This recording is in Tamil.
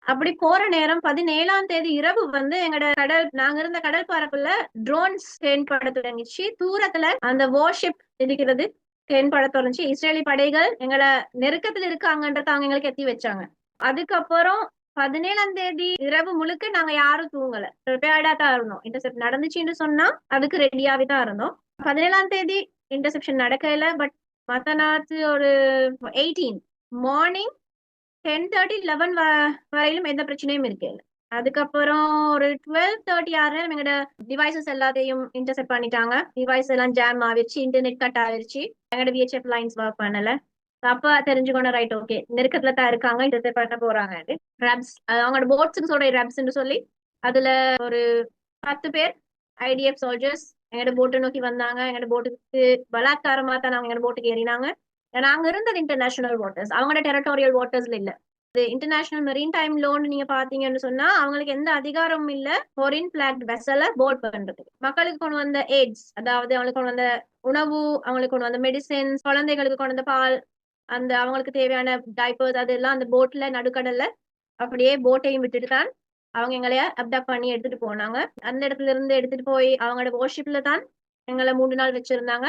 அப்படி போற நேரம் 17ஆம் தேதி இரவு வந்து எங்கட நாங்க இருந்த கடல் பரப்புல ட்ரோன்ஸ் தென்பட தொடங்கிச்சு. தூரத்துல அந்த வார்ஷிப் இருக்கிறது தென்பட தொடங்குச்சு. இஸ்ரேலி படைகள் எங்கள நெருக்கத்துல இருக்காங்கன்றத அவங்க எங்களுக்கு எத்தி வச்சாங்க. அதுக்கப்புறம் 17ஆம் தேதி இரவு முழுக்க நாங்க யாரும் தூங்கல. ப்ரிப்பேர்டா தான் இருந்தோம். இன்டர்செப்ட் நடந்துச்சுன்னு சொன்னா அதுக்கு ரெடியாவே தான் இருந்தோம். 17ஆம் தேதி இன்டர்செப்ஷன் நடக்கல. பட் மத்த நாத்து ஒரு 18 மார்னிங் 10:30 11 வரையிலும் எந்த பிரச்சனையும் இருக்கு. அதுக்கப்புறம் ஒரு 12:30 ஆறு எங்களோட டிவைசஸ் எல்லாத்தையும் இன்டர்செப்ட் பண்ணிட்டாங்க. டிவைஸ் எல்லாம் ஜாம் ஆயிடுச்சு, இன்டர்நெட் கட் ஆயிடுச்சு, எங்களோட விஹெச்எஃப் லைன்ஸ் ஒர்க் பண்ணல. அப்ப தெரிஞ்சுக்கணும், ரைட், ஓகே, நெருக்கத்துல தான் இருக்காங்க, இன்டர்செப்ட் பண்ண போறாங்க. ரப்ஸ், அவங்களோட போட்ஸுக்கு சொல்ற ரப்ஸ்ன்னு சொல்லி அதுல ஒரு 10 பேர் ஐடிஎஃப் சோல்ஜர்ஸ் எங்களோட போட்டை நோக்கி வந்தாங்க. எங்களோட போட்டுக்கு பலாத்காரமா தான் அவங்க எங்களோட போட்டுக்கு ஏறினாங்க. நாங்க இருந்தது இன்டர்நேஷனல் வாட்டர்ஸ், அவங்களோட டெரிட்டோரியல் வாட்டர்ஸ்ல இல்ல. இன்டர்நேஷனல் மெரீன் டைம் லோன் நீங்க பாத்தீங்கன்னு சொன்னா அவங்களுக்கு எந்த அதிகாரமும் இல்ல ஃபாரின் பிளாக் வெசல போர்ட் பண்றதுக்கு. மக்களுக்கு கொண்டு வந்த எய்ட்ஸ், அதாவது அவங்களுக்கு கொண்டு வந்த உணவு, அவங்களுக்கு கொண்டு வந்த மெடிசின்ஸ், குழந்தைகளுக்கு கொண்டு வந்த பால், அந்த அவங்களுக்கு தேவையான டைப்பர்ஸ், அதெல்லாம் அந்த போட்ல நடுக்கடல்ல அப்படியே போட்டையும் விட்டுட்டு தான் அவங்க எங்களைய அப்டாப்ட் பண்ணி எடுத்துட்டு போனாங்க. அந்த இடத்துல இருந்து எடுத்துட்டு போய் அவங்களோட வார்ஷிப்ல தான் எங்களை 3 நாள் வச்சிருந்தாங்க.